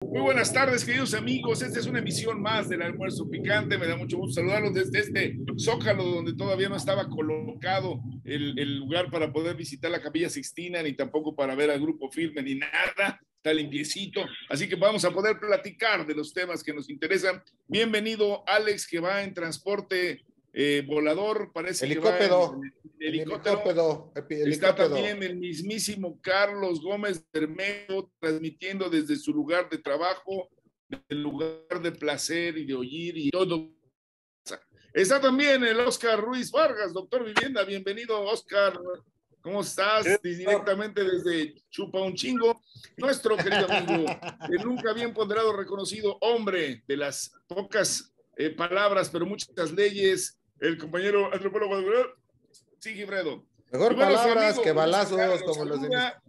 Muy buenas tardes, queridos amigos. Esta es una emisión más del Almuerzo Picante. Me da mucho gusto saludarlos desde este Zócalo, donde todavía no estaba colocado el lugar para poder visitar la Capilla Sixtina, ni tampoco para ver al Grupo Firme, ni nada. Está limpiecito. Así que vamos a poder platicar de los temas que nos interesan. Bienvenido, Alex, que va en transporte volador. Parece helicóptero, que va en helicóptero. Está también el mismísimo Carlos Gómez Bermejo transmitiendo desde su lugar de trabajo, el lugar de placer y de oír y todo. Está también el Oscar Ruiz Vargas, doctor Vivienda. Bienvenido, Oscar. ¿Cómo estás? Directamente desde Chupa un Chingo. Nuestro querido amigo, el nunca bien ponderado, reconocido hombre de las pocas palabras, pero muchas leyes, el compañero antropólogo Sigifredo. Mejor Bueno, palabras amigo, que Luis balazos, Vergara nos como los de mis... saluda.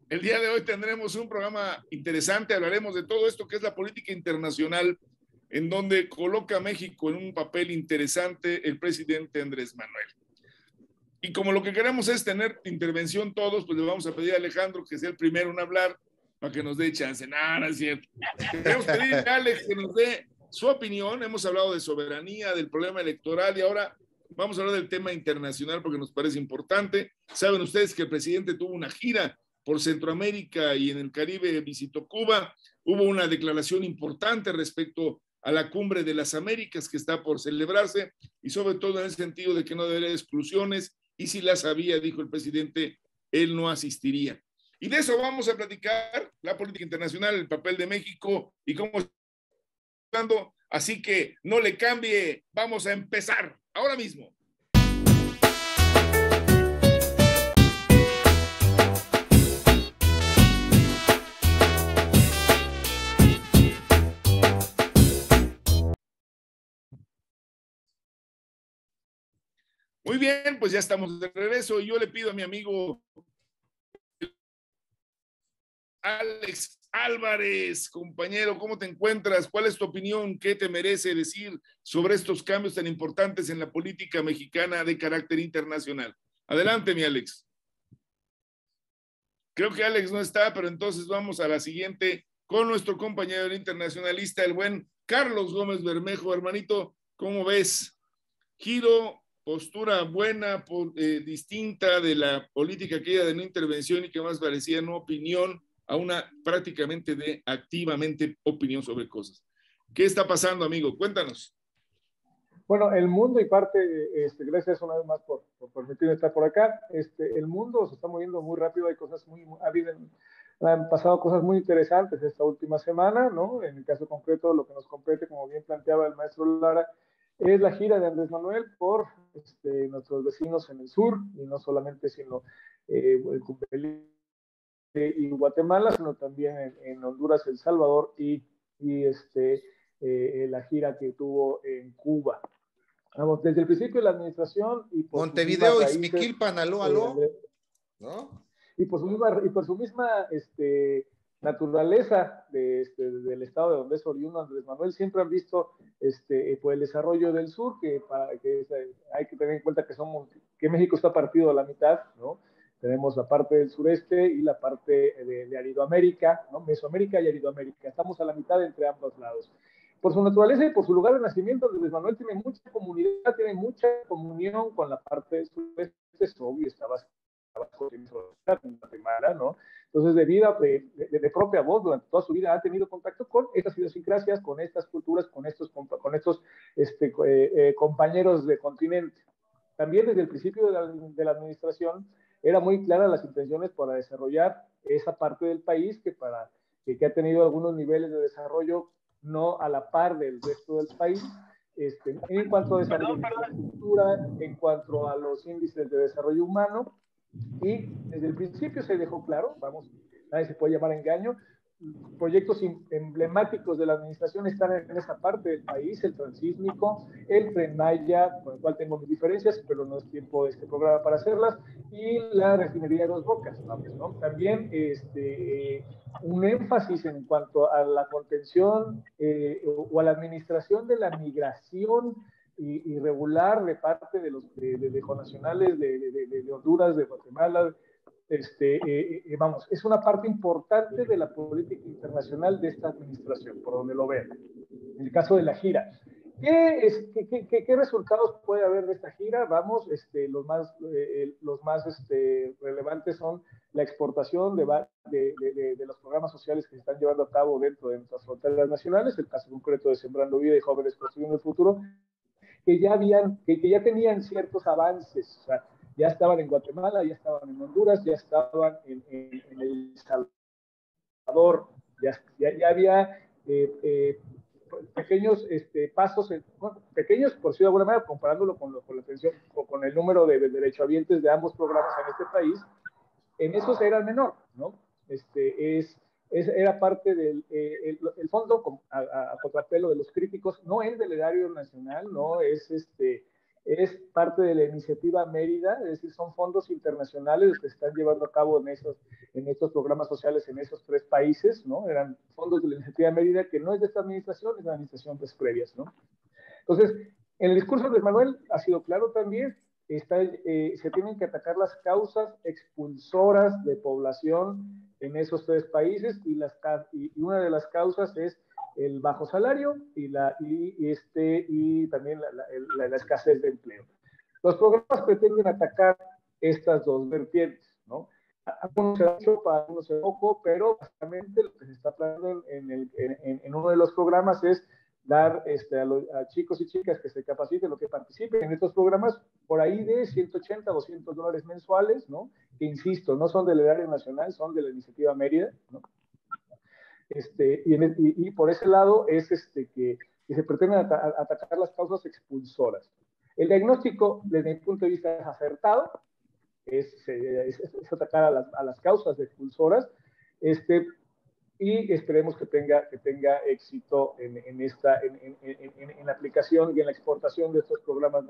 El día de hoy tendremos un programa interesante, hablaremos de todo esto que es la política internacional, en donde coloca a México en un papel interesante el presidente Andrés Manuel. Y como lo que queremos es tener intervención todos, pues le vamos a pedir a Alejandro que sea el primero en hablar para que nos dé chance. No, no es cierto. Queremos pedirle a Alex que nos dé su opinión. Hemos hablado de soberanía, del problema electoral y ahora vamos a hablar del tema internacional porque nos parece importante. Saben ustedes que el presidente tuvo una gira por Centroamérica y en el Caribe visitó Cuba. Hubo una declaración importante respecto a la cumbre de las Américas que está por celebrarse y sobre todo en el sentido de que no debe haber exclusiones y si las había, dijo el presidente, él no asistiría. Y de eso vamos a platicar, la política internacional, el papel de México y cómo está hablando. Así que no le cambie, vamos a empezar ahora mismo. Muy bien, pues ya estamos de regreso y yo le pido a mi amigo Alex Álvarez, compañero, ¿cómo te encuentras? ¿Cuál es tu opinión? ¿Qué te merece decir sobre estos cambios tan importantes en la política mexicana de carácter internacional? Adelante, mi Alex. Creo que Alex no está, pero entonces vamos a la siguiente con nuestro compañero internacionalista, el buen Carlos Gómez Bermejo. Hermanito, ¿cómo ves? Giro, postura buena, distinta de la política aquella de no intervención y que más parecía no opinión a una prácticamente de activamente opinión sobre cosas. ¿Qué está pasando, amigo? Cuéntanos. Bueno, el mundo y parte, gracias una vez más por permitirme estar por acá. El mundo se está moviendo muy rápido, hay cosas han pasado cosas muy interesantes esta última semana, ¿no? En el caso concreto, lo que nos compete, como bien planteaba el maestro Lara, es la gira de Andrés Manuel por nuestros vecinos en el sur, y no solamente, sino y Guatemala, sino también en Honduras, El Salvador la gira que tuvo en Cuba. Vamos, desde el principio de la administración y por Montevideo, Ixmiquilpan, aló, ¿no? Y por su misma naturaleza del estado de donde es oriundo Andrés Manuel, siempre han visto pues el desarrollo del sur, hay que tener en cuenta que México está partido a la mitad, ¿no? Tenemos la parte del sureste y la parte de Aridoamérica, ¿no? Mesoamérica y Aridoamérica. Estamos a la mitad entre ambos lados. Por su naturaleza y por su lugar de nacimiento, Andrés Manuel tiene mucha comunidad, tiene mucha comunión con la parte del sureste, es obvio, estaba en Guatemala, ¿no? Entonces, de propia voz, durante toda su vida ha tenido contacto con estas idiosincrasias, con estas culturas, con estos compañeros de continente. También desde el principio de la administración era muy clara las intenciones para desarrollar esa parte del país que ha tenido algunos niveles de desarrollo no a la par del resto del país, en cuanto a desarrollo de infraestructura, en cuanto a los índices de desarrollo humano, y desde el principio se dejó claro, vamos, nadie se puede llamar engaño, proyectos emblemáticos de la administración están en esa parte del país, el transísmico, el Tren Maya, con el cual tengo mis diferencias, pero no es tiempo de este programa para hacerlas, y la refinería de Dos Bocas, ¿no? También un énfasis en cuanto a la contención o a la administración de la migración irregular de parte de los de connacionales de Honduras, de Guatemala, vamos, es una parte importante de la política internacional de esta administración, por donde lo vean. En el caso de la gira, ¿qué resultados puede haber de esta gira? Vamos, los más relevantes son la exportación de los programas sociales que se están llevando a cabo dentro de nuestras fronteras nacionales, el caso concreto de Sembrando Vida y Jóvenes Construyendo el Futuro, que ya tenían ciertos avances, o sea, ya estaban en Guatemala, ya estaban en Honduras, ya estaban en El Salvador, ya había pequeños pasos, pequeños por decirlo de alguna manera, comparándolo con el número de derechohabientes de ambos programas en este país, en esos era el menor, ¿no? Era parte del el fondo, a contrapelo de los críticos, no es del erario nacional, no es es parte de la iniciativa Mérida, es decir, son fondos internacionales que se están llevando a cabo en estos programas sociales en esos 3 países, ¿no? Eran fondos de la iniciativa Mérida, que no es de esta administración, es de la administración previas, ¿no? Entonces, en el discurso de Manuel ha sido claro también, se tienen que atacar las causas expulsoras de población en esos 3 países y una de las causas es el bajo salario y también la escasez de empleo. Los programas pretenden atacar estas 2 vertientes, ¿no? Algunos se han hecho, para algunos se poco, pero básicamente lo que se está planteando en uno de los programas es dar a chicos y chicas que se capaciten o que participen en estos programas por ahí de 180 $200 mensuales, ¿no? Que insisto, no son del erario nacional, son de la iniciativa Mérida, ¿no? Y por ese lado es que se pretenden atacar las causas expulsoras. El diagnóstico, desde mi punto de vista, es acertado, es atacar a las causas expulsoras, y esperemos que tenga éxito en la aplicación y en la exportación de estos programas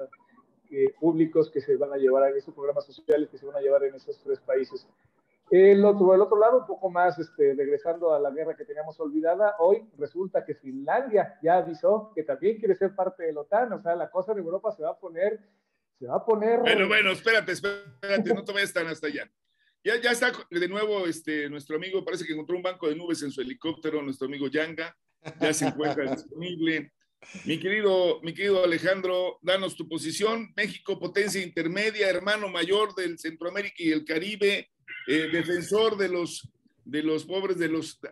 públicos que se van a llevar, a estos programas sociales que se van a llevar en esos 3 países. El otro lado, un poco más regresando a la guerra que teníamos olvidada, hoy resulta que Finlandia ya avisó que también quiere ser parte de la OTAN, o sea, la cosa en Europa se va a poner... Bueno, espérate, no te vayas tan hasta allá. Ya está de nuevo nuestro amigo, parece que encontró un banco de nubes en su helicóptero, nuestro amigo Yanga, ya se encuentra disponible. Mi querido Alejandro, danos tu posición. México, potencia intermedia, hermano mayor del Centroamérica y el Caribe, defensor de los pobres,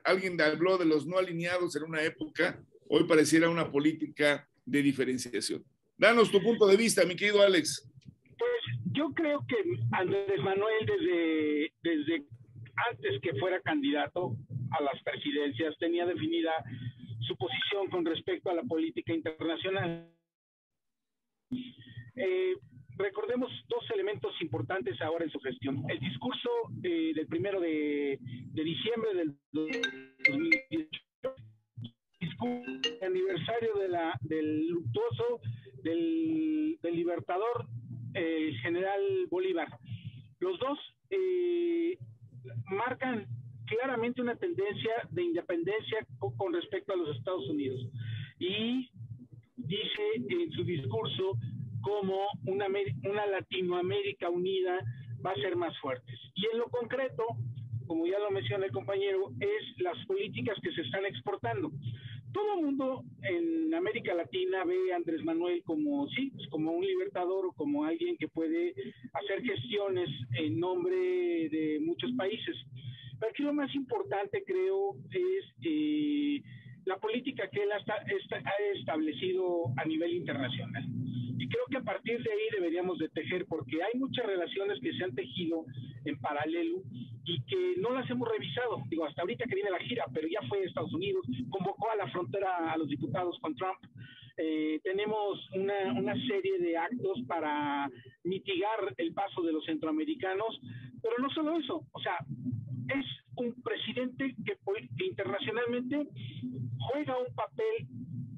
alguien habló de los no alineados en una época, hoy pareciera una política de diferenciación. Danos tu punto de vista, mi querido Alex. Pues yo creo que Andrés Manuel desde antes que fuera candidato a las presidencias tenía definida su posición con respecto a la política internacional. Recordemos 2 elementos importantes ahora en su gestión. El discurso del 1 de diciembre del 2018, discurso aniversario del luctuoso del libertador, el general Bolívar. Los 2 marcan claramente una tendencia de independencia con respecto a los Estados Unidos. Y dice en su discurso cómo una Latinoamérica unida va a ser más fuerte. Y en lo concreto, como ya lo menciona el compañero, es las políticas que se están exportando. Todo el mundo en América Latina ve a Andrés Manuel como, sí, pues como un libertador o como alguien que puede hacer gestiones en nombre de muchos países. Pero aquí lo más importante, creo, es la política que él ha establecido a nivel internacional. Y creo que a partir de ahí deberíamos de tejer, porque hay muchas relaciones que se han tejido en paralelo y que no las hemos revisado. Digo, hasta ahorita que viene la gira, pero ya fue Estados Unidos, convocó a la frontera a los diputados con Trump. Tenemos una serie de actos para mitigar el paso de los centroamericanos, pero no solo eso, o sea, es un presidente que internacionalmente juega un papel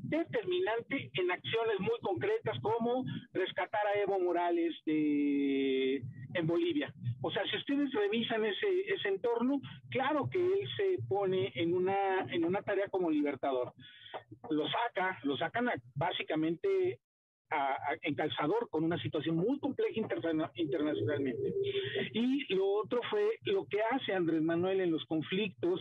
determinante en acciones muy concretas como rescatar a Evo Morales en Bolivia. O sea, si ustedes revisan ese entorno, claro que él se pone en una tarea como libertador. Lo sacan básicamente en calzador con una situación muy compleja internacionalmente. Y lo otro fue lo que hace Andrés Manuel en los conflictos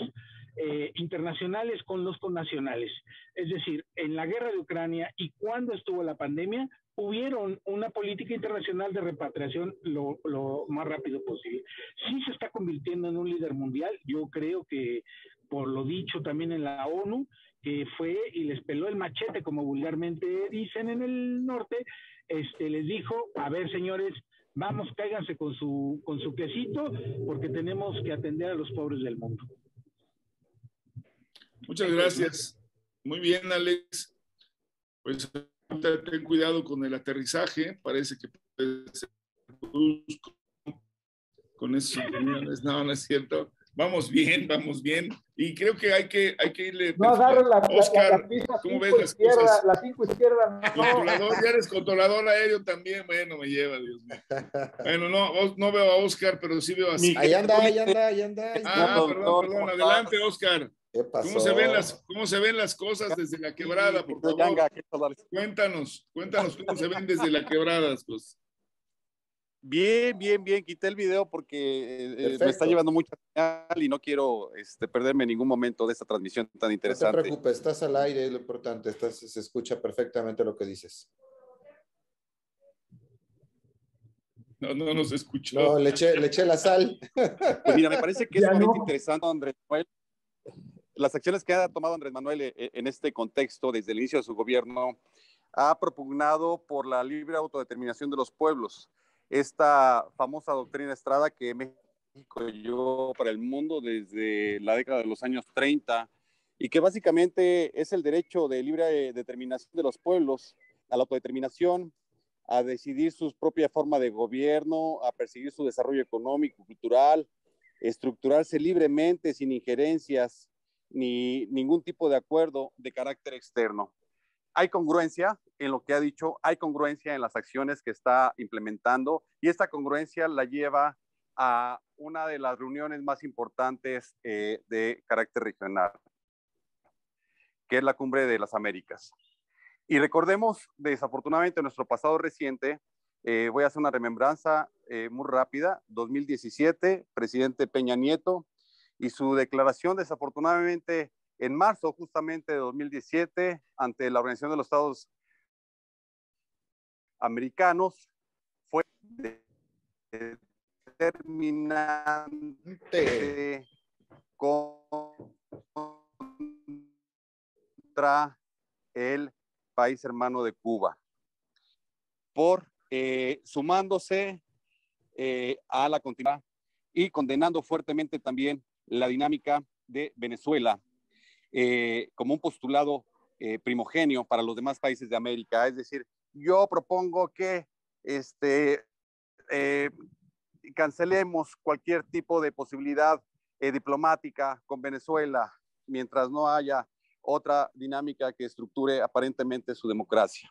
internacionales con los connacionales. Es decir, en la guerra de Ucrania y cuando estuvo la pandemia, hubieron una política internacional de repatriación lo más rápido posible. Sí se está convirtiendo en un líder mundial. Yo creo que, por lo dicho también en la ONU, que fue y les peló el machete, como vulgarmente dicen en el norte, les dijo, a ver, señores, vamos, cáiganse con su quesito, porque tenemos que atender a los pobres del mundo. Muchas gracias. Muy bien, Alex. Pues ten cuidado con el aterrizaje. Parece que puede ser brusco con esos opiniones. No, no es cierto. Vamos bien, vamos bien. Y creo que hay que irle. No agarren Oscar, la pista ¿cómo 5 ves las izquierda, cosas? la 5 izquierda. No. Controlador, ya eres controlador aéreo también. Bueno, me lleva, Dios mío. Bueno, no veo a Oscar, pero sí veo a Ciro. Ahí anda. Perdón. Adelante, Oscar. ¿Qué pasó? ¿Cómo se ven las cosas desde la quebrada, por favor? Cuéntanos cómo se ven desde la quebrada, pues. Bien. Quité el video porque me está llevando mucha señal y no quiero perderme ningún momento de esta transmisión tan interesante. No te preocupes, estás al aire, es lo importante. Se escucha perfectamente lo que dices. No nos escuchó. No, le eché la sal. Pues mira, me parece que es sumamente interesante, Andrés Manuel. Las acciones que ha tomado Andrés Manuel en este contexto desde el inicio de su gobierno ha propugnado por la libre autodeterminación de los pueblos. Esta famosa doctrina Estrada que México llevó para el mundo desde la década de los años 30 y que básicamente es el derecho de libre determinación de los pueblos a la autodeterminación, a decidir su propia forma de gobierno, a perseguir su desarrollo económico, cultural, estructurarse libremente sin injerencias ni ningún tipo de acuerdo de carácter externo. Hay congruencia en lo que ha dicho, hay congruencia en las acciones que está implementando y esta congruencia la lleva a una de las reuniones más importantes de carácter regional, que es la Cumbre de las Américas. Y recordemos, desafortunadamente, nuestro pasado reciente, voy a hacer una remembranza muy rápida, 2017, presidente Peña Nieto, y su declaración, desafortunadamente, en marzo justamente de 2017, ante la Organización de los Estados Americanos, fue determinante contra el país hermano de Cuba, por sumándose a la continuidad y condenando fuertemente también la dinámica de Venezuela como un postulado primogenio para los demás países de América. Es decir, yo propongo que cancelemos cualquier tipo de posibilidad diplomática con Venezuela mientras no haya otra dinámica que estructure aparentemente su democracia.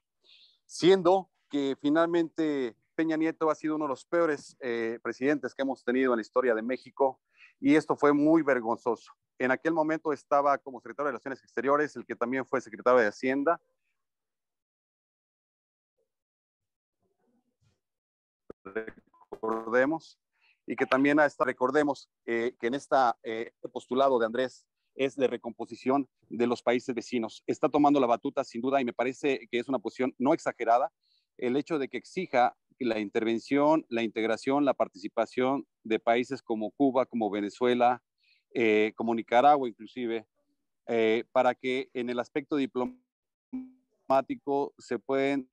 Siendo que finalmente Peña Nieto ha sido uno de los peores presidentes que hemos tenido en la historia de México y esto fue muy vergonzoso. En aquel momento estaba como secretario de Relaciones Exteriores, el que también fue secretario de Hacienda. Recordemos, y que también recordemos que en este postulado de Andrés es de recomposición de los países vecinos. Está tomando la batuta sin duda y me parece que es una posición no exagerada el hecho de que exija la intervención, la integración, la participación de países como Cuba, como Venezuela, como Nicaragua inclusive, para que en el aspecto diplomático se pueden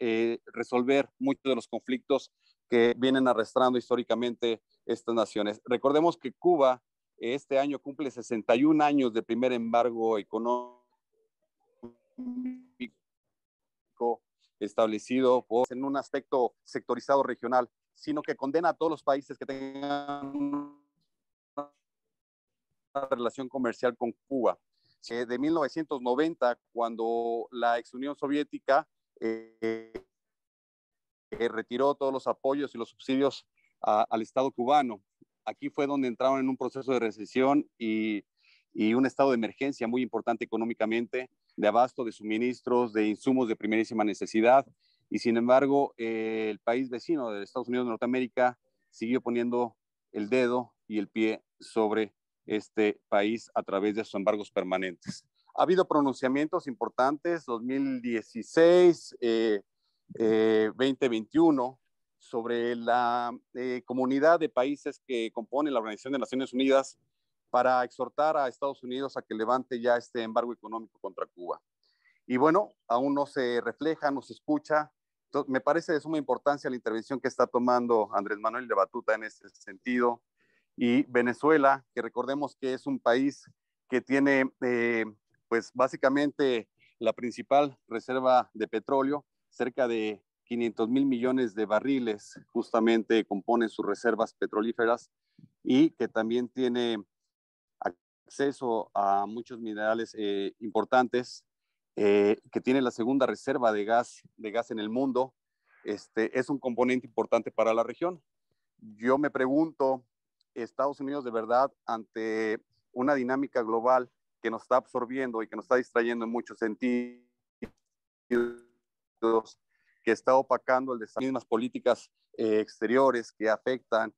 resolver muchos de los conflictos que vienen arrastrando históricamente estas naciones. Recordemos que Cuba este año cumple 61 años de primer embargo económico establecido en un aspecto sectorizado regional, sino que condena a todos los países que tengan una relación comercial con Cuba. De 1990, cuando la ex Unión Soviética retiró todos los apoyos y los subsidios al Estado cubano. Aquí fue donde entraron en un proceso de recesión y un estado de emergencia muy importante económicamente, de abasto de suministros, de insumos de primerísima necesidad, y sin embargo el país vecino de Estados Unidos de Norteamérica siguió poniendo el dedo y el pie sobre este país a través de sus embargos permanentes. Ha habido pronunciamientos importantes, 2016, 2021, sobre la comunidad de países que compone la Organización de Naciones Unidas para exhortar a Estados Unidos a que levante ya este embargo económico contra Cuba. Y bueno, aún no se refleja, no se escucha. Entonces, me parece de suma importancia la intervención que está tomando Andrés Manuel de Batuta en ese sentido. Y Venezuela, que recordemos que es un país que tiene, pues básicamente la principal reserva de petróleo, cerca de 500,000 millones de barriles justamente componen sus reservas petrolíferas, y que también tiene acceso a muchos minerales importantes, que tiene la segunda reserva de gas en el mundo. Es un componente importante para la región. Yo me pregunto, Estados Unidos de verdad, ante una dinámica global que nos está absorbiendo y que nos está distrayendo en muchos sentidos, que está opacando el desarrollo de unas políticas exteriores que afectan,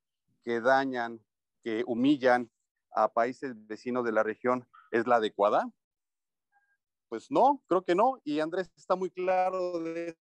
que dañan, que humillan a países vecinos de la región, ¿es la adecuada? Pues no, creo que no, y Andrés está muy claro de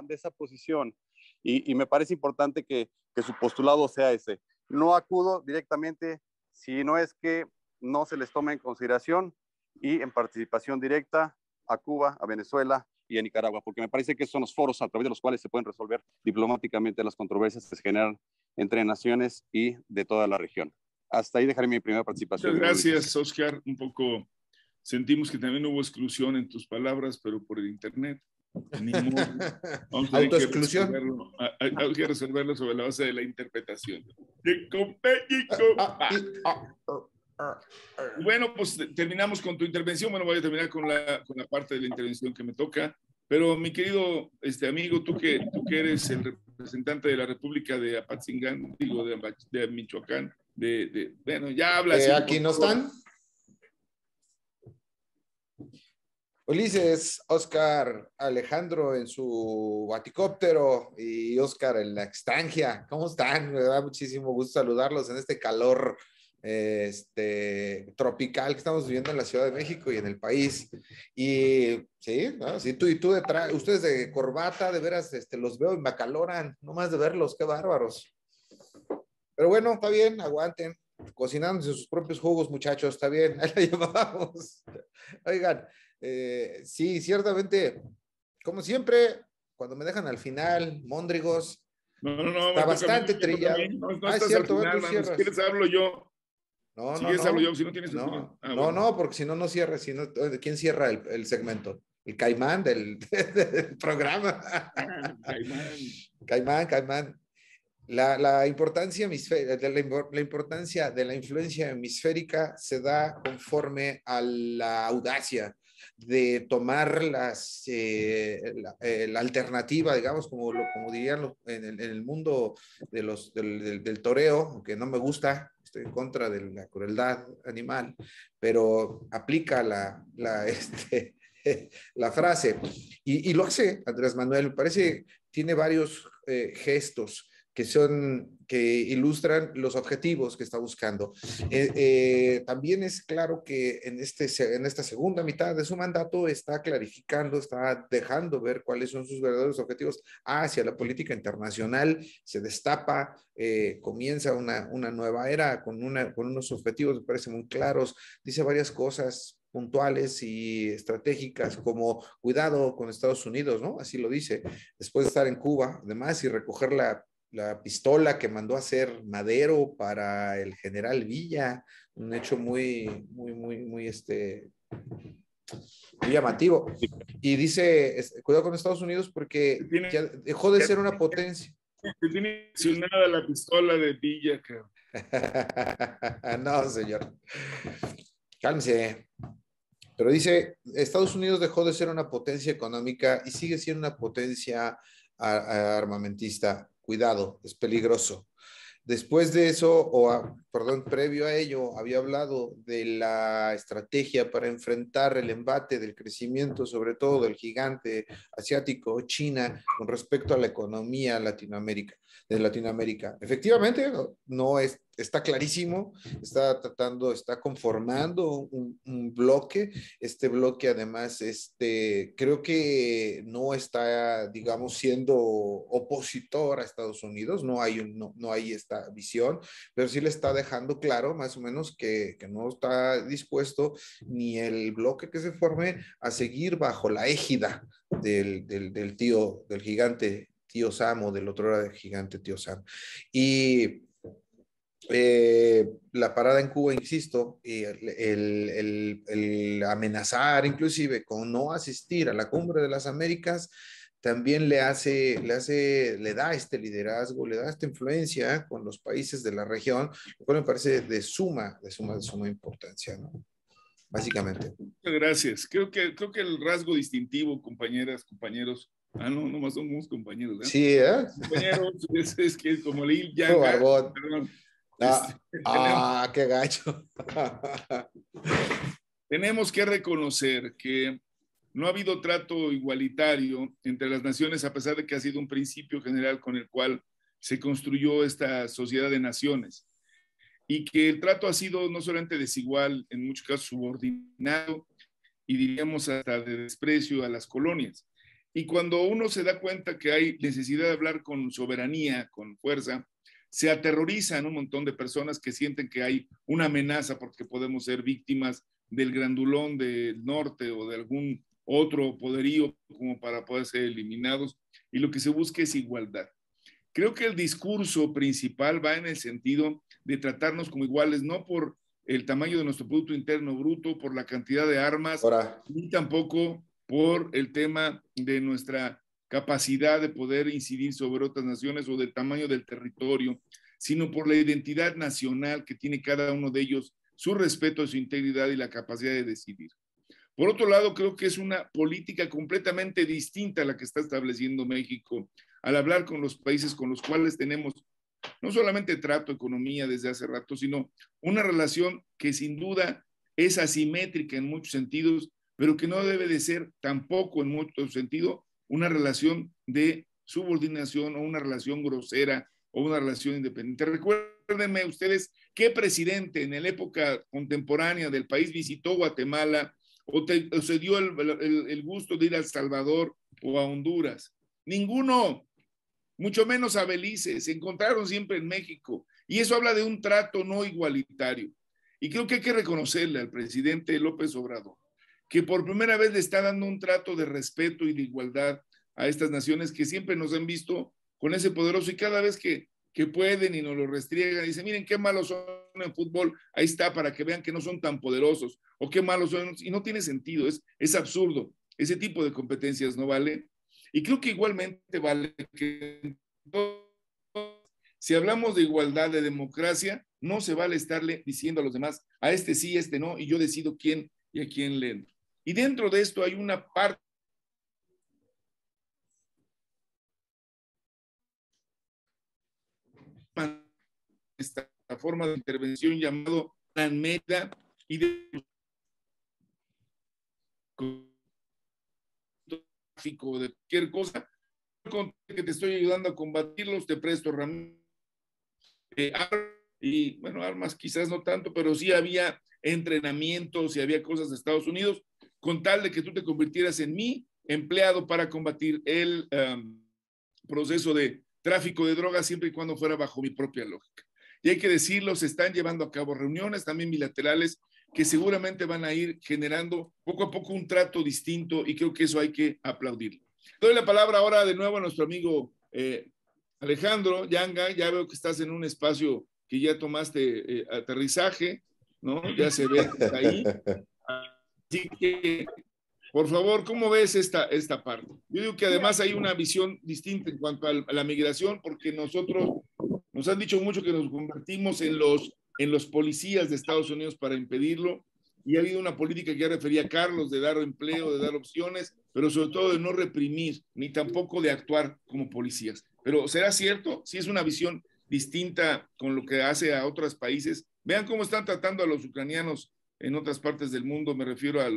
esa posición, y me parece importante que su postulado sea ese. No acudo directamente si no es que no se les tome en consideración y en participación directa a Cuba, a Venezuela y a Nicaragua, porque me parece que son los foros a través de los cuales se pueden resolver diplomáticamente las controversias que se generan entre naciones y de toda la región. Hasta ahí dejaré mi primera participación. Muchas gracias, Oscar. Un poco sentimos que también hubo exclusión en tus palabras, pero por el internet. Autoexclusión. Hay que resolverlo sobre la base de la interpretación. Bueno, pues terminamos con tu intervención. Bueno, voy a terminar con la parte de la intervención que me toca. Pero mi querido amigo, tú que eres el representante de la República de Apatzingán, digo, de Michoacán, bueno, ya hablas. ¿Aquí no están? Ulises, Oscar, Alejandro en su baticóptero y Oscar en la extranjia. ¿Cómo están? Me da muchísimo gusto saludarlos en este calor tropical que estamos viviendo en la Ciudad de México y en el país. Y sí, ¿no? Sí, tú detrás, ustedes de corbata, de veras, los veo y me acaloran, no más de verlos, qué bárbaros. Pero bueno, está bien, aguanten, cocinándose sus propios jugos, muchachos, está bien, ahí la llevamos. Oigan, sí, ciertamente, como siempre, cuando me dejan al final, móndrigos, no, está bastante trillado. No es cierto, final, tú cierras. Si quieres hablo yo. No, si no, quieres no. hablo yo, si no tienes no, bueno. no, porque si no, no cierras. Si no, ¿quién cierra el segmento? El caimán del programa. Caimán. La importancia de la influencia hemisférica se da conforme a la audacia de tomar la alternativa, digamos, como dirían en el mundo del toreo, aunque no me gusta, estoy en contra de la crueldad animal, pero aplica la frase y lo hace Andrés Manuel. Me parece tiene varios gestos que ilustran los objetivos que está buscando. También es claro que en esta segunda mitad de su mandato está clarificando, está dejando ver cuáles son sus verdaderos objetivos hacia la política internacional. Se destapa, comienza una nueva era con unos objetivos, me parece, muy claros. Dice varias cosas puntuales y estratégicas, como cuidado con Estados Unidos, ¿no? Así lo dice, después de estar en Cuba, además, y recoger la pistola que mandó a hacer Madero para el general Villa, un hecho muy llamativo. Y dice, cuidado con Estados Unidos porque ya dejó de ser una potencia. Tiene mencionada la pistola de Villa, cabrón. No, señor. Cálmese. Pero dice, Estados Unidos dejó de ser una potencia económica y sigue siendo una potencia armamentista. Cuidado, es peligroso. Después de eso, perdón, previo a ello, había hablado de la estrategia para enfrentar el embate del crecimiento, sobre todo del gigante asiático, China, con respecto a la economía de Latinoamérica. Efectivamente, no es, está clarísimo, está conformando un bloque. Este bloque, además, creo que no está, digamos, siendo opositor a Estados Unidos, no hay esta visión, pero sí le está dejando claro, más o menos, que no está dispuesto ni el bloque que se forme a seguir bajo la égida del gigante tío Sam, o del otro gigante tío Sam. Y la parada en Cuba, insisto, el amenazar inclusive con no asistir a la Cumbre de las Américas, también le da este liderazgo, le da esta influencia con los países de la región, lo cual me parece de suma importancia, ¿no? Básicamente. Muchas gracias. Creo que el rasgo distintivo, compañeras, compañeros, no, nomás somos compañeros, ¿eh? Sí, ¿eh? Compañeros, es que como leí ya. Perdón. Qué gacho. Tenemos que reconocer que no ha habido trato igualitario entre las naciones, a pesar de que ha sido un principio general con el cual se construyó esta sociedad de naciones, y que el trato ha sido no solamente desigual, en muchos casos subordinado, y diríamos hasta de desprecio a las colonias. Y cuando uno se da cuenta que hay necesidad de hablar con soberanía, con fuerza, se aterrorizan un montón de personas que sienten que hay una amenaza porque podemos ser víctimas del grandulón del norte o de algún otro poderío como para poder ser eliminados, y lo que se busca es igualdad. Creo que el discurso principal va en el sentido de tratarnos como iguales, no por el tamaño de nuestro Producto Interno Bruto, por la cantidad de armas, ni tampoco por el tema de nuestra capacidad de poder incidir sobre otras naciones o del tamaño del territorio, sino por la identidad nacional que tiene cada uno de ellos, su respeto, su integridad y la capacidad de decidir. Por otro lado, creo que es una política completamente distinta a la que está estableciendo México al hablar con los países con los cuales tenemos no solamente trato, economía desde hace rato, sino una relación que sin duda es asimétrica en muchos sentidos, pero que no debe de ser tampoco en muchos sentidos una relación de subordinación o una relación grosera o una relación independiente. Recuérdenme ustedes qué presidente en la época contemporánea del país visitó Guatemala o se dio el gusto de ir a El Salvador o a Honduras. Ninguno, mucho menos a Belice, se encontraron siempre en México, y eso habla de un trato no igualitario. Y creo que hay que reconocerle al presidente López Obrador que por primera vez le está dando un trato de respeto y de igualdad a estas naciones que siempre nos han visto con ese poderoso, y cada vez que pueden y nos lo restriegan, dicen, miren qué malos son en fútbol, ahí está, para que vean que no son tan poderosos, o qué malos son, y no tiene sentido, es absurdo, ese tipo de competencias no vale. Y creo que igualmente vale que si hablamos de igualdad, de democracia, no se vale estarle diciendo a los demás, a este sí, a este no, y yo decido quién y a quién le entro. Y dentro de esto hay una parte esta forma de intervención llamado Plan Meta, y de tráfico de cualquier cosa que te estoy ayudando a combatirlos, te presto herramientas, y bueno, armas quizás no tanto, pero sí había entrenamientos y había cosas de Estados Unidos con tal de que tú te convirtieras en mi empleado para combatir el proceso de tráfico de drogas, siempre y cuando fuera bajo mi propia lógica. Y hay que decirlo, se están llevando a cabo reuniones también bilaterales que seguramente van a ir generando poco a poco un trato distinto, y creo que eso hay que aplaudirlo. Doy la palabra ahora de nuevo a nuestro amigo Alejandro Yanga. Ya veo que estás en un espacio que ya tomaste aterrizaje, ¿no? Ya se ve que está ahí. Así que, por favor, ¿cómo ves esta parte? Yo digo que además hay una visión distinta en cuanto a la migración, porque nosotros nos han dicho mucho que nos convertimos en los policías de Estados Unidos para impedirlo, y ha habido una política que ya refería a Carlos, de dar empleo, de dar opciones, pero sobre todo de no reprimir, ni tampoco de actuar como policías. Pero ¿será cierto? ¿Sí es una visión distinta con lo que hace a otros países. Vean cómo están tratando a los ucranianos en otras partes del mundo, me refiero a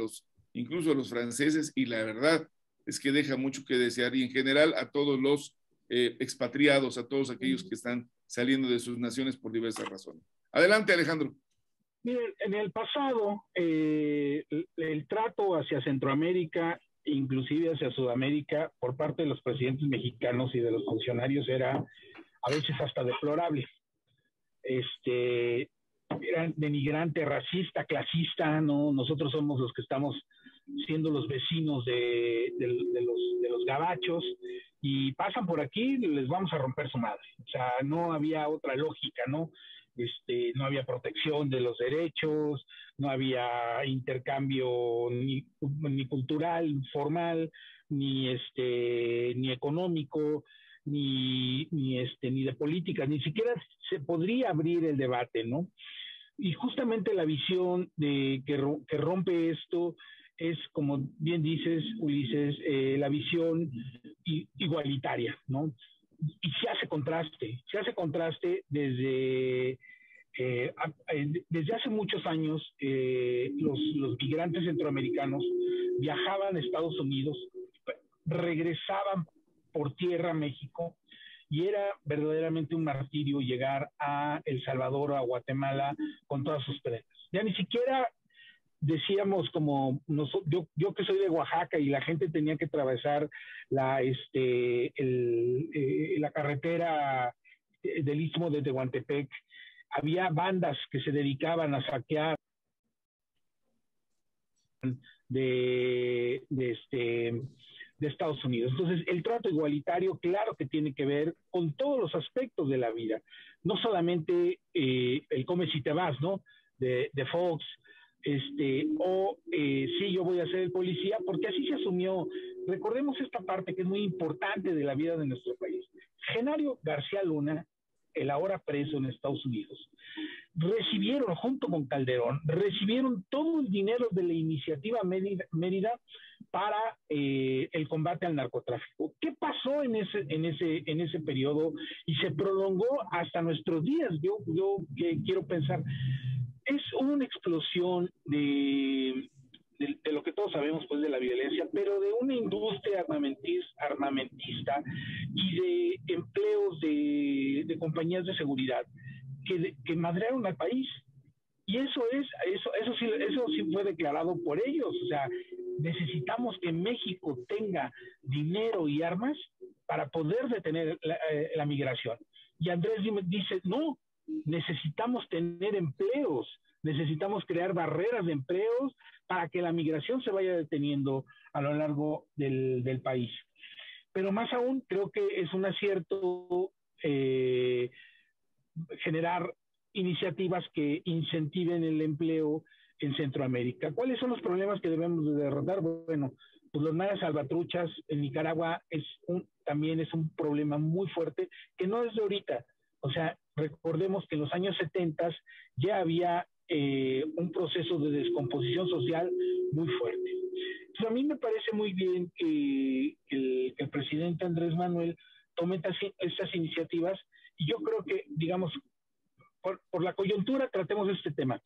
incluso a los franceses, y la verdad es que deja mucho que desear, y en general a todos los expatriados, a todos aquellos que están saliendo de sus naciones por diversas razones. Adelante, Alejandro. Miren, en el pasado, el trato hacia Centroamérica, inclusive hacia Sudamérica, por parte de los presidentes mexicanos y de los funcionarios era a veces hasta deplorable. Era denigrante, racista, clasista, ¿no? Nosotros somos los que estamos siendo los vecinos de los gabachos, y pasan por aquí, les vamos a romper su madre. O sea, no había otra lógica, ¿no? No había protección de los derechos, no había intercambio ni cultural, formal, ni económico, ni de políticas, ni siquiera se podría abrir el debate, ¿no? Y justamente la visión que rompe esto es, como bien dices, Ulises, la visión igualitaria, ¿no? Y se hace contraste desde hace muchos años. Los migrantes centroamericanos viajaban a Estados Unidos, regresaban por tierra a México, y era verdaderamente un martirio llegar a El Salvador o a Guatemala con todas sus prendas. Ya ni siquiera decíamos como yo que soy de Oaxaca, y la gente tenía que atravesar la carretera del Istmo de Tehuantepec. Había bandas que se dedicaban a saquear de Estados Unidos. Entonces, el trato igualitario, claro que tiene que ver con todos los aspectos de la vida, no solamente el come si te vas, ¿no? De Fox, sí, yo voy a ser el policía, porque así se asumió. Recordemos esta parte que es muy importante de la vida de nuestro país. Genaro García Luna, el ahora preso en Estados Unidos, recibieron, junto con Calderón, recibieron todo el dinero de la iniciativa Mérida para el combate al narcotráfico. ¿Qué pasó en ese periodo? Y se prolongó hasta nuestros días. Yo quiero pensar, es una explosión de lo que todos sabemos, pues, de la violencia, pero de una industria armamentista y de empleos de compañías de seguridad que madrearon al país. Y eso sí fue declarado por ellos. O sea, necesitamos que México tenga dinero y armas para poder detener la migración. Y Andrés dice, no, necesitamos tener empleos, necesitamos crear barreras de empleos para que la migración se vaya deteniendo a lo largo del país. Pero más aún, creo que es un acierto generar iniciativas que incentiven el empleo en Centroamérica. ¿Cuáles son los problemas que debemos de derrotar? Bueno, pues los maras salvatruchas en Nicaragua también es un problema muy fuerte, que no es de ahorita. O sea, recordemos que en los años 70 ya había un proceso de descomposición social muy fuerte. Entonces, a mí me parece muy bien que el presidente Andrés Manuel tome estas iniciativas, y yo creo que, digamos, por la coyuntura tratemos este tema,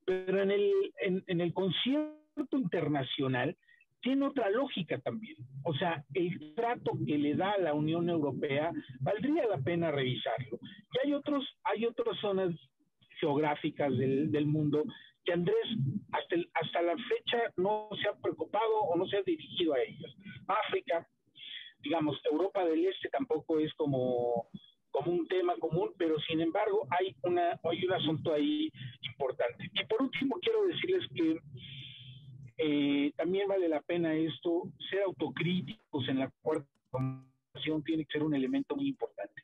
pero en el concierto internacional tiene otra lógica también. O sea, el trato que le da a la Unión Europea valdría la pena revisarlo. Y hay otras zonas geográficas del mundo que Andrés hasta la fecha no se ha preocupado o no se ha dirigido a ellas. África, digamos, Europa del Este tampoco es como un tema común, pero sin embargo hay un asunto ahí importante. Y por último quiero decirles que también vale la pena ser autocríticos en la cuarta transformación, tiene que ser un elemento muy importante.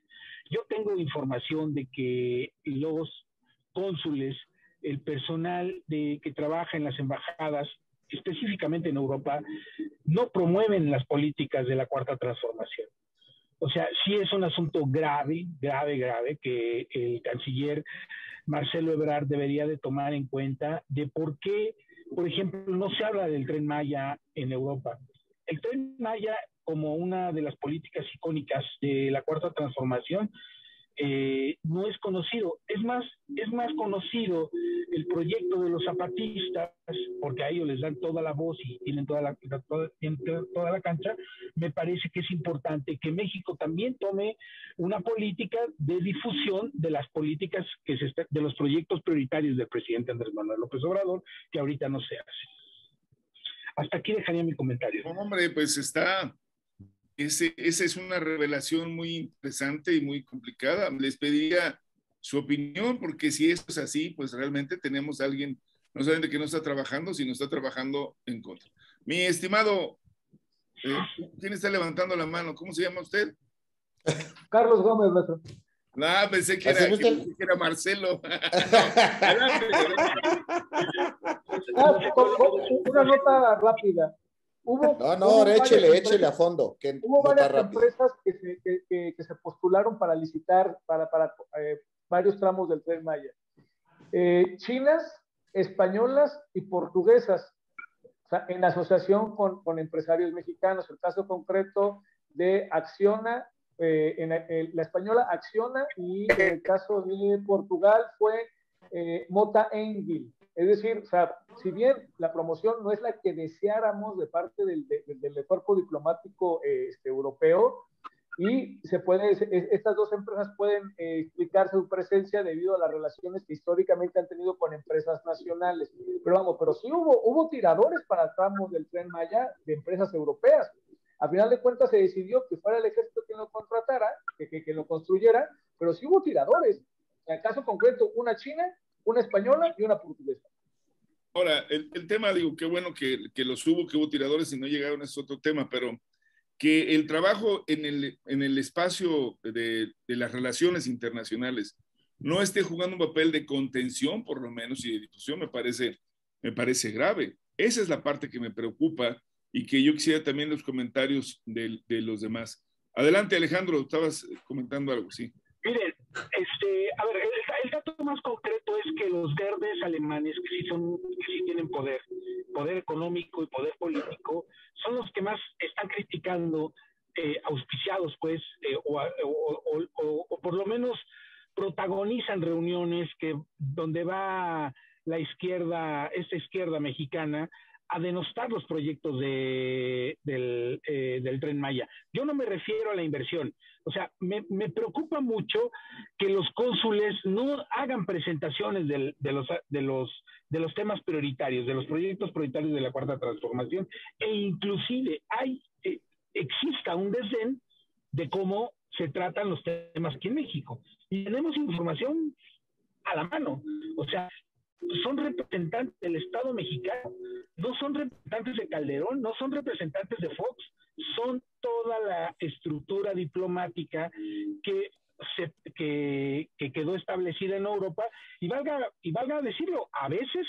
Yo tengo información de que los cónsules, el personal que trabaja en las embajadas, específicamente en Europa, no promueven las políticas de la cuarta transformación. O sea, sí es un asunto grave, que el canciller Marcelo Ebrard debería de tomar en cuenta, de por qué, por ejemplo, no se habla del Tren Maya en Europa. El Tren Maya, como una de las políticas icónicas de la cuarta transformación, no es conocido. Es más conocido el proyecto de los zapatistas, porque a ellos les dan toda la voz y tienen toda la cancha. Me parece que es importante que México también tome una política de difusión de las políticas de los proyectos prioritarios del presidente Andrés Manuel López Obrador, que ahorita no se hace. Hasta aquí dejaría mi comentario. No, hombre, pues esa es una revelación muy interesante y muy complicada. Les pediría su opinión, porque si esto es así, pues realmente tenemos a alguien, no solamente que no está trabajando, sino está trabajando en contra. Mi estimado, ¿quién está levantando la mano? ¿Cómo se llama usted? Carlos Gómez, maestro. Ah, pensé que era Marcelo. Adelante. Una nota rápida. Échele a fondo. Hubo varias empresas que se postularon para licitar para varios tramos del Tren Maya. Chinas, españolas y portuguesas, o sea, en asociación con empresarios mexicanos. El caso concreto de Acciona, la española Acciona, y en el caso de Portugal fue Mota Engil. Es decir, o sea, si bien la promoción no es la que deseáramos de parte del cuerpo diplomático europeo, y estas dos empresas pueden explicar su presencia debido a las relaciones que históricamente han tenido con empresas nacionales. Pero sí hubo tiradores para tramos del Tren Maya de empresas europeas. A final de cuentas se decidió que fuera el ejército quien lo contratara, que lo construyera, pero sí hubo tiradores. En el caso concreto, una china, una española y una portuguesa. Ahora, el tema, digo, qué bueno que los hubo, que hubo tiradores y no llegaron, es otro tema, pero que el trabajo en el espacio de las relaciones internacionales no esté jugando un papel de contención, por lo menos, y de difusión, me parece grave. Esa es la parte que me preocupa y que yo quisiera también los comentarios de los demás. Adelante, Alejandro, estabas comentando algo, sí. Miren, a ver, el dato más concreto es que los verdes alemanes, que sí tienen poder económico y poder político, son los que más están criticando, auspiciados, pues, o por lo menos protagonizan reuniones donde va esta izquierda mexicana a denostar los proyectos del Tren Maya. Yo no me refiero a la inversión. O sea, me preocupa mucho que los cónsules no hagan presentaciones de los temas prioritarios, de los proyectos prioritarios de la Cuarta Transformación, e inclusive exista un desdén de cómo se tratan los temas aquí en México. Y tenemos información a la mano. O sea, son representantes del Estado mexicano, no son representantes de Calderón, no son representantes de Fox, son toda la estructura diplomática que quedó establecida en Europa, y valga decirlo, a veces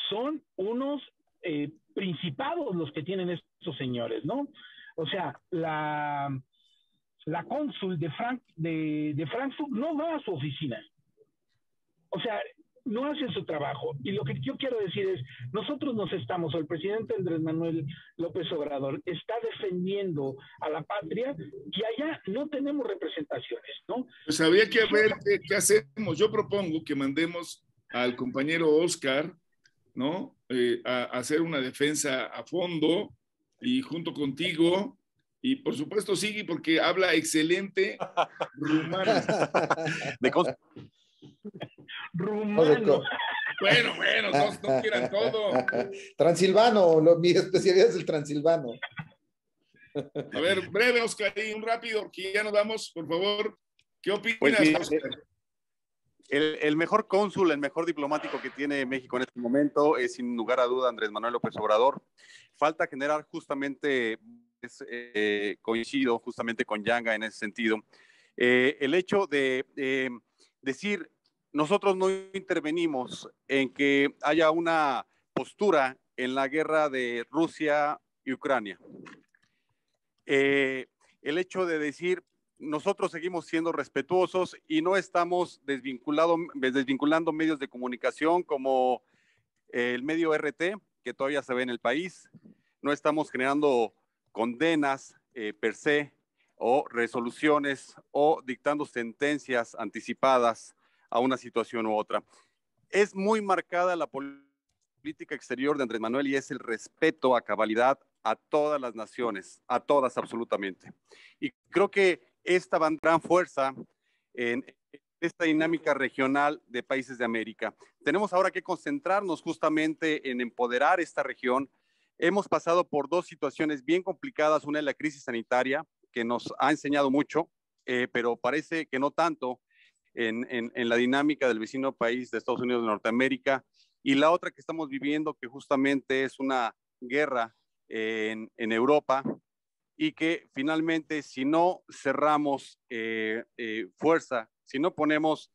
son unos principados los que tienen estos señores, ¿no? O sea, la cónsul de Frankfurt no va a su oficina. O sea, no hacen su trabajo. Y lo que yo quiero decir es, nosotros o el presidente Andrés Manuel López Obrador está defendiendo a la patria, y allá no tenemos representaciones, ¿no? Pues habría que ver qué hacemos. Yo propongo que mandemos al compañero Oscar, ¿no? A hacer una defensa a fondo, y junto contigo, y por supuesto Sigui, porque habla excelente rumano. Rumano. Bueno, no quieran todo. Transilvano, mi especialidad es el transilvano. A ver, breve, Oscar, y un rápido, que ya nos vamos, por favor. ¿Qué opinas, pues mira, Oscar? El mejor cónsul, el mejor diplomático que tiene México en este momento es, sin lugar a duda, Andrés Manuel López Obrador. Falta generar justamente, coincido justamente con Yanga en ese sentido, el hecho de decir, nosotros no intervenimos en que haya una postura en la guerra de Rusia y Ucrania. El hecho de decir, nosotros seguimos siendo respetuosos y no estamos desvinculando medios de comunicación como el medio RT, que todavía se ve en el país. No estamos generando condenas per se o resoluciones o dictando sentencias anticipadas a una situación u otra. Es muy marcada la política exterior de Andrés Manuel y es el respeto a cabalidad a todas las naciones, a todas absolutamente. Y creo que esta va a gran fuerza en esta dinámica regional de países de América. Tenemos ahora que concentrarnos justamente en empoderar esta región. Hemos pasado por dos situaciones bien complicadas. Una es la crisis sanitaria, que nos ha enseñado mucho, pero parece que no tanto en la dinámica del vecino país de Estados Unidos de Norteamérica. Y la otra que estamos viviendo, que justamente es una guerra en Europa, y que finalmente, si no cerramos fuerza, si no ponemos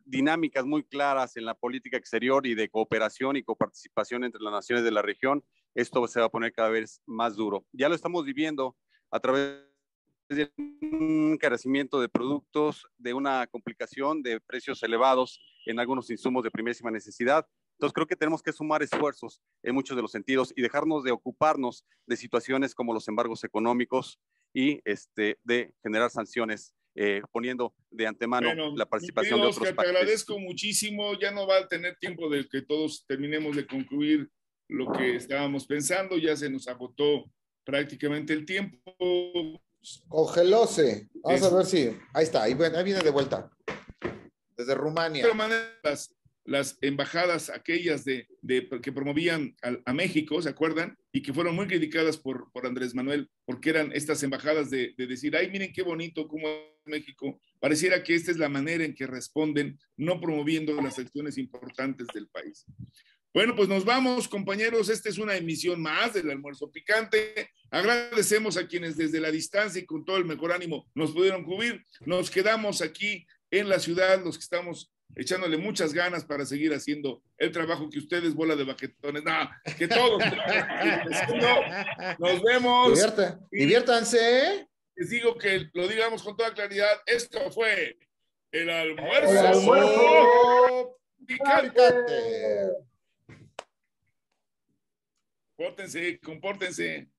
dinámicas muy claras en la política exterior y de cooperación y coparticipación entre las naciones de la región, esto se va a poner cada vez más duro. Ya lo estamos viviendo a través de un encarecimiento de productos, de una complicación de precios elevados en algunos insumos de primerísima necesidad. Entonces creo que tenemos que sumar esfuerzos en muchos de los sentidos y dejarnos de ocuparnos de situaciones como los embargos económicos y de generar sanciones, poniendo de antemano la participación de otros países. Te agradezco muchísimo. Ya no va a tener tiempo de que todos terminemos de concluir lo que estábamos pensando. Ya se nos agotó prácticamente el tiempo. Congelóse. Vamos a ver si. Ahí está. Ahí viene de vuelta. Desde Rumania. De otra manera, las embajadas aquellas que promovían a México, ¿se acuerdan? Y que fueron muy criticadas por Andrés Manuel, porque eran estas embajadas de decir, ay, miren qué bonito cómo es México. Pareciera que esta es la manera en que responden, no promoviendo las acciones importantes del país. Bueno, pues nos vamos, compañeros. Esta es una emisión más del Almuerzo Picante. Agradecemos a quienes desde la distancia y con todo el mejor ánimo nos pudieron cubrir. Nos quedamos aquí en la ciudad, los que estamos echándole muchas ganas para seguir haciendo el trabajo que ustedes, bola de baquetones, no, que todos. Nos vemos. Diviértanse. Les digo que lo digamos con toda claridad. Esto fue el Almuerzo Picante. Compórtense.